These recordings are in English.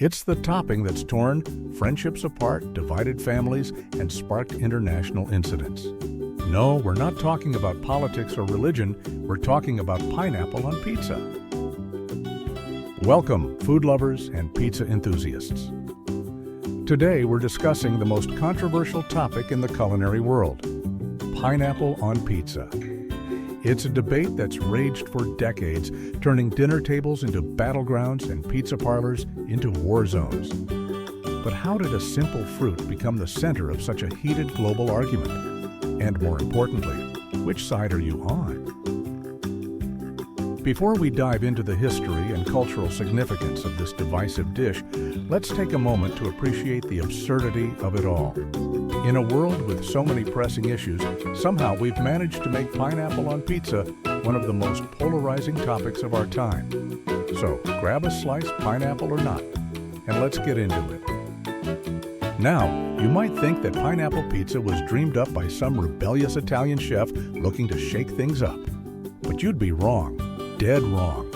It's the topping that's torn friendships apart, divided families, and sparked international incidents. No, we're not talking about politics or religion. We're talking about pineapple on pizza. Welcome, food lovers and pizza enthusiasts. Today, we're discussing the most controversial topic in the culinary world: pineapple on pizza. It's a debate that's raged for decades, turning dinner tables into battlegrounds and pizza parlors into war zones. But how did a simple fruit become the center of such a heated global argument? And more importantly, which side are you on? Before we dive into the history and cultural significance of this divisive dish, let's take a moment to appreciate the absurdity of it all. In a world with so many pressing issues, somehow we've managed to make pineapple on pizza one of the most polarizing topics of our time. So grab a slice, pineapple or not, and let's get into it. Now, you might think that pineapple pizza was dreamed up by some rebellious Italian chef looking to shake things up. But you'd be wrong. Dead wrong.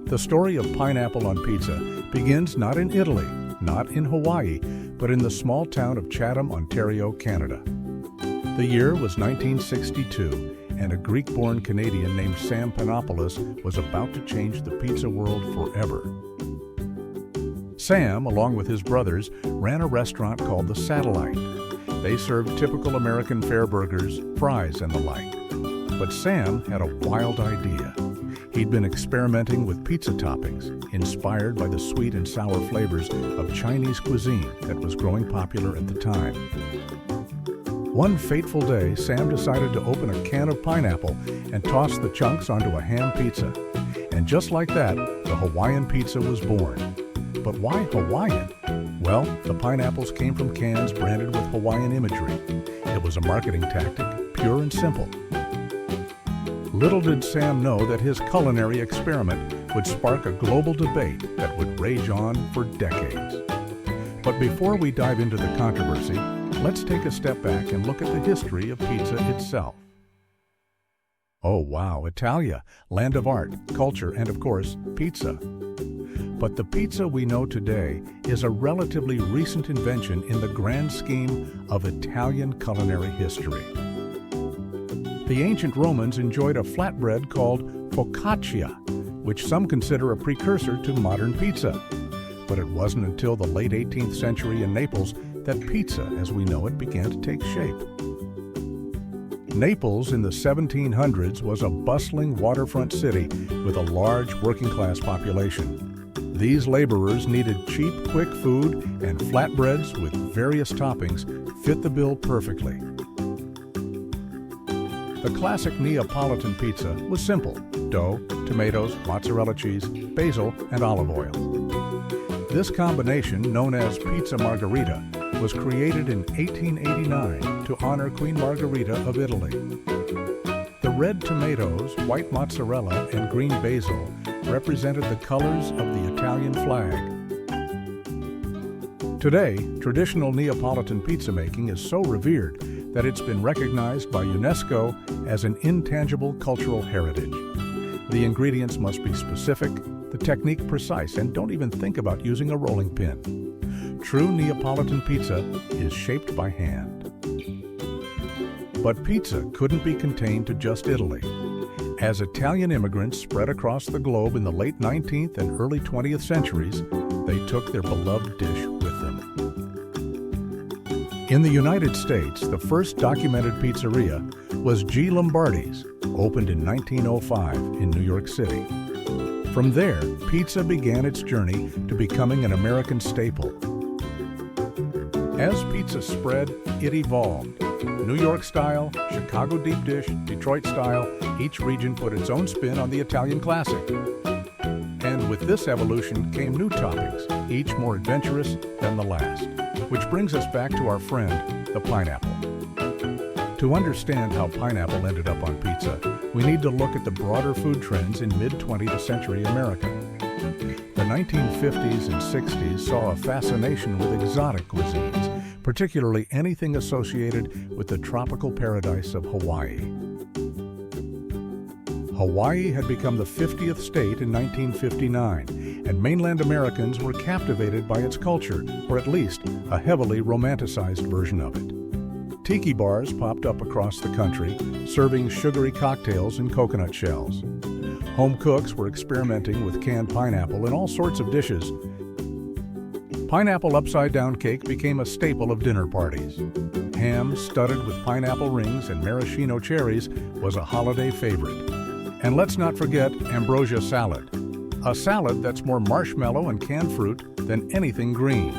The story of pineapple on pizza begins not in Italy, not in Hawaii, but in the small town of Chatham, Ontario, Canada. The year was 1962, and a Greek-born Canadian named Sam Panopoulos was about to change the pizza world forever. Sam, along with his brothers, ran a restaurant called The Satellite. They served typical American fare burgers, fries, and the like. But Sam had a wild idea. He'd been experimenting with pizza toppings, inspired by the sweet and sour flavors of Chinese cuisine that was growing popular at the time. One fateful day, Sam decided to open a can of pineapple and toss the chunks onto a ham pizza. And just like that, the Hawaiian pizza was born. But why Hawaiian? Well, the pineapples came from cans branded with Hawaiian imagery. It was a marketing tactic, pure and simple. Little did Sam know that his culinary experiment would spark a global debate that would rage on for decades. But before we dive into the controversy, let's take a step back and look at the history of pizza itself. Oh wow, Italia, land of art, culture, and of course, pizza. But the pizza we know today is a relatively recent invention in the grand scheme of Italian culinary history. The ancient Romans enjoyed a flatbread called focaccia, which some consider a precursor to modern pizza. But it wasn't until the late 18th century in Naples that pizza, as we know it, began to take shape. Naples in the 1700s was a bustling waterfront city with a large working-class population. These laborers needed cheap, quick food, and flatbreads with various toppings fit the bill perfectly. The classic Neapolitan pizza was simple: dough, tomatoes, mozzarella cheese, basil, and olive oil. This combination, known as pizza margherita, was created in 1889 to honor Queen Margherita of Italy. The red tomatoes, white mozzarella, and green basil represented the colors of the Italian flag. Today, traditional Neapolitan pizza making is so revered that it's been recognized by UNESCO as an intangible cultural heritage. The ingredients must be specific, the technique precise, and don't even think about using a rolling pin. True Neapolitan pizza is shaped by hand. But pizza couldn't be contained to just Italy. As Italian immigrants spread across the globe in the late 19th and early 20th centuries, they took their beloved dish with them. In the United States, the first documented pizzeria was G. Lombardi's, opened in 1905 in New York City. From there, pizza began its journey to becoming an American staple. As pizza spread, it evolved. New York style, Chicago deep dish, Detroit style, each region put its own spin on the Italian classic. And with this evolution came new toppings, each more adventurous than the last. Which brings us back to our friend, the pineapple. To understand how pineapple ended up on pizza, we need to look at the broader food trends in mid-20th century America. The 1950s and 60s saw a fascination with exotic cuisines, particularly anything associated with the tropical paradise of Hawaii. Hawaii had become the 50th state in 1959, and mainland Americans were captivated by its culture, or at least a heavily romanticized version of it. Tiki bars popped up across the country, serving sugary cocktails in coconut shells. Home cooks were experimenting with canned pineapple in all sorts of dishes. Pineapple upside-down cake became a staple of dinner parties. Ham studded with pineapple rings and maraschino cherries was a holiday favorite. And let's not forget ambrosia salad, a salad that's more marshmallow and canned fruit than anything green.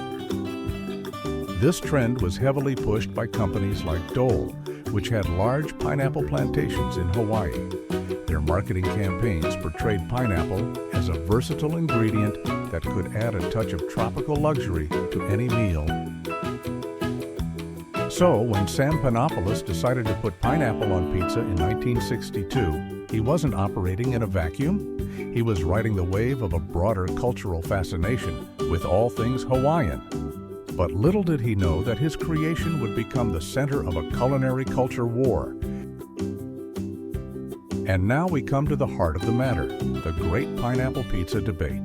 This trend was heavily pushed by companies like Dole, which had large pineapple plantations in Hawaii. Their marketing campaigns portrayed pineapple as a versatile ingredient that could add a touch of tropical luxury to any meal. So, when Sam Panopoulos decided to put pineapple on pizza in 1962, he wasn't operating in a vacuum. He was riding the wave of a broader cultural fascination with all things Hawaiian. But little did he know that his creation would become the center of a culinary culture war. And now we come to the heart of the matter, the great pineapple pizza debate.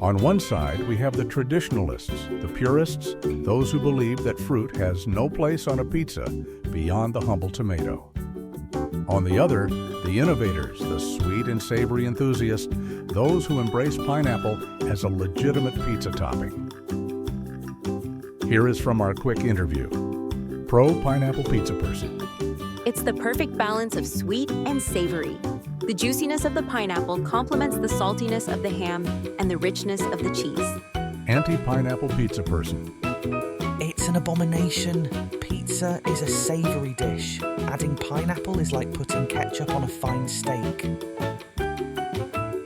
On one side, we have the traditionalists, the purists, those who believe that fruit has no place on a pizza beyond the humble tomato. On the other, the innovators, the sweet and savory enthusiasts, those who embrace pineapple as a legitimate pizza topping. Here is from our quick interview. Pro pineapple pizza person. It's the perfect balance of sweet and savory. The juiciness of the pineapple complements the saltiness of the ham and the richness of the cheese. Anti-pineapple pizza person. It's an abomination. Pizza is a savory dish. Adding pineapple is like putting ketchup on a fine steak.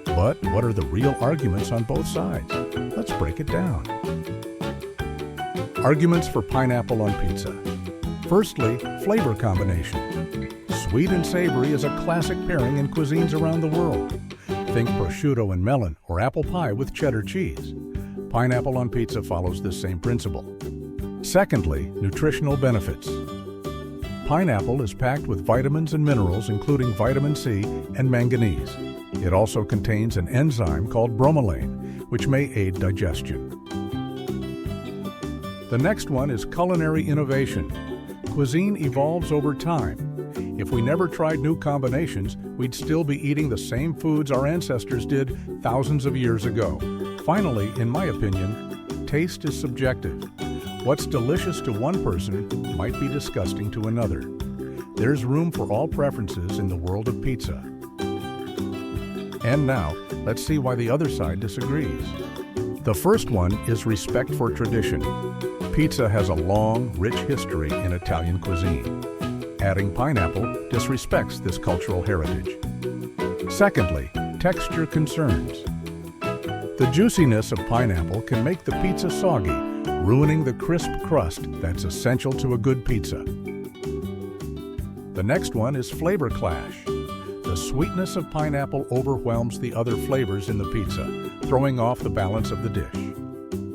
But what are the real arguments on both sides? Let's break it down. Arguments for pineapple on pizza. Firstly, flavor combination. Sweet and savory is a classic pairing in cuisines around the world. Think prosciutto and melon or apple pie with cheddar cheese. Pineapple on pizza follows this same principle. Secondly, nutritional benefits. Pineapple is packed with vitamins and minerals, including vitamin C and manganese. It also contains an enzyme called bromelain, which may aid digestion. The next one is culinary innovation. Cuisine evolves over time. If we never tried new combinations, we'd still be eating the same foods our ancestors did thousands of years ago. Finally, in my opinion, taste is subjective. What's delicious to one person might be disgusting to another. There's room for all preferences in the world of pizza. And now, let's see why the other side disagrees. The first one is respect for tradition. Pizza has a long, rich history in Italian cuisine. Adding pineapple disrespects this cultural heritage. Secondly, texture concerns. The juiciness of pineapple can make the pizza soggy, ruining the crisp crust that's essential to a good pizza. The next one is flavor clash. The sweetness of pineapple overwhelms the other flavors in the pizza, throwing off the balance of the dish.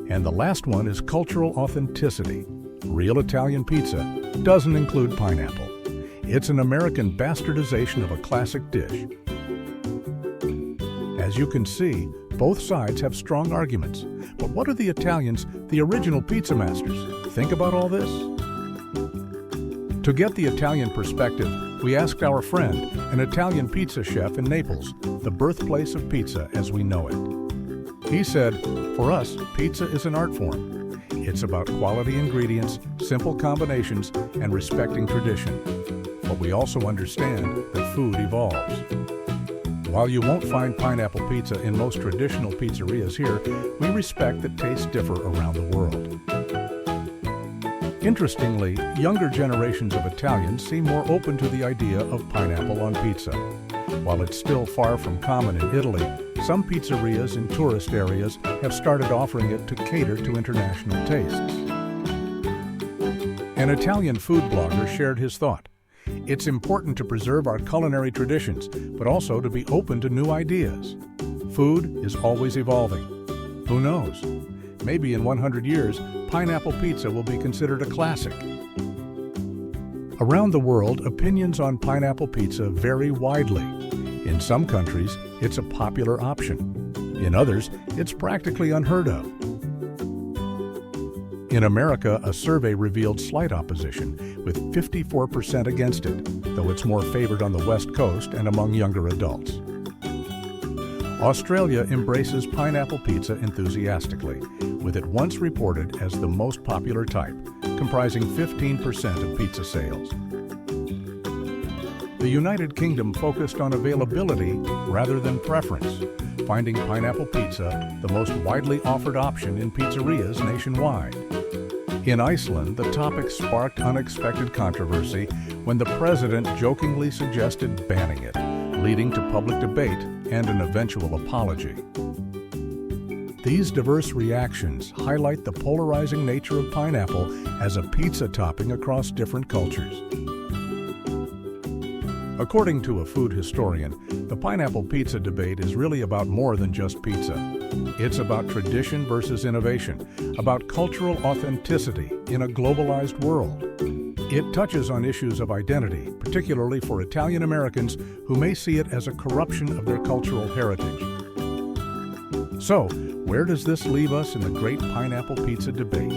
And the last one is cultural authenticity. Real Italian pizza doesn't include pineapple. It's an American bastardization of a classic dish. As you can see, both sides have strong arguments. But what are the Italians, the original pizza masters, think about all this? To get the Italian perspective, we asked our friend, an Italian pizza chef in Naples, the birthplace of pizza as we know it. He said, "For us, pizza is an art form. It's about quality ingredients, simple combinations, and respecting tradition. But we also understand that food evolves." While you won't find pineapple pizza in most traditional pizzerias here, we respect that tastes differ around the world. Interestingly, younger generations of Italians seem more open to the idea of pineapple on pizza. While it's still far from common in Italy, some pizzerias in tourist areas have started offering it to cater to international tastes. An Italian food blogger shared his thought. "It's important to preserve our culinary traditions, but also to be open to new ideas. Food is always evolving. Who knows? Maybe in 100 years, pineapple pizza will be considered a classic." Around the world, opinions on pineapple pizza vary widely. In some countries, it's a popular option. In others, it's practically unheard of. In America, a survey revealed slight opposition, with 54% against it, though it's more favored on the West Coast and among younger adults. Australia embraces pineapple pizza enthusiastically, with it once reported as the most popular type, comprising 15% of pizza sales. The United Kingdom focused on availability rather than preference, finding pineapple pizza the most widely offered option in pizzerias nationwide. In Iceland, the topic sparked unexpected controversy when the president jokingly suggested banning it, leading to public debate and an eventual apology. These diverse reactions highlight the polarizing nature of pineapple as a pizza topping across different cultures. According to a food historian, the pineapple pizza debate is really about more than just pizza. It's about tradition versus innovation, about cultural authenticity in a globalized world. It touches on issues of identity, particularly for Italian Americans who may see it as a corruption of their cultural heritage. So, where does this leave us in the great pineapple pizza debate?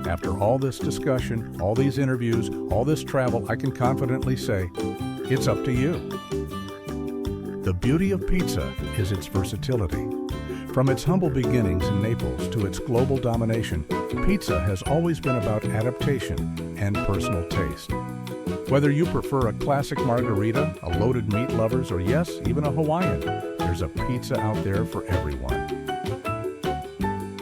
After all this discussion, all these interviews, all this travel, I can confidently say, it's up to you. The beauty of pizza is its versatility. From its humble beginnings in Naples to its global domination, pizza has always been about adaptation and personal taste. Whether you prefer a classic margarita, a loaded meat lovers, or yes, even a Hawaiian, there's a pizza out there for everyone.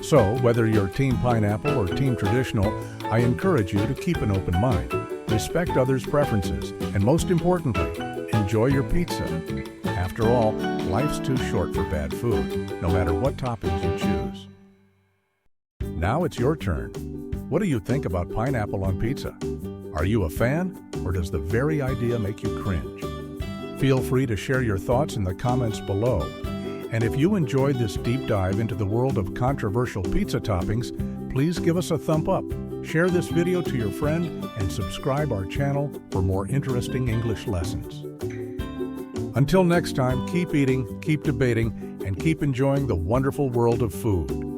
So, whether you're Team Pineapple or Team Traditional, I encourage you to keep an open mind, respect others' preferences, and most importantly, enjoy your pizza. After all, life's too short for bad food, no matter what toppings you choose. Now it's your turn. What do you think about pineapple on pizza? Are you a fan, or does the very idea make you cringe? Feel free to share your thoughts in the comments below. And if you enjoyed this deep dive into the world of controversial pizza toppings, please give us a thumb up, share this video to your friend, and subscribe our channel for more interesting English lessons. Until next time, keep eating, keep debating, and keep enjoying the wonderful world of food.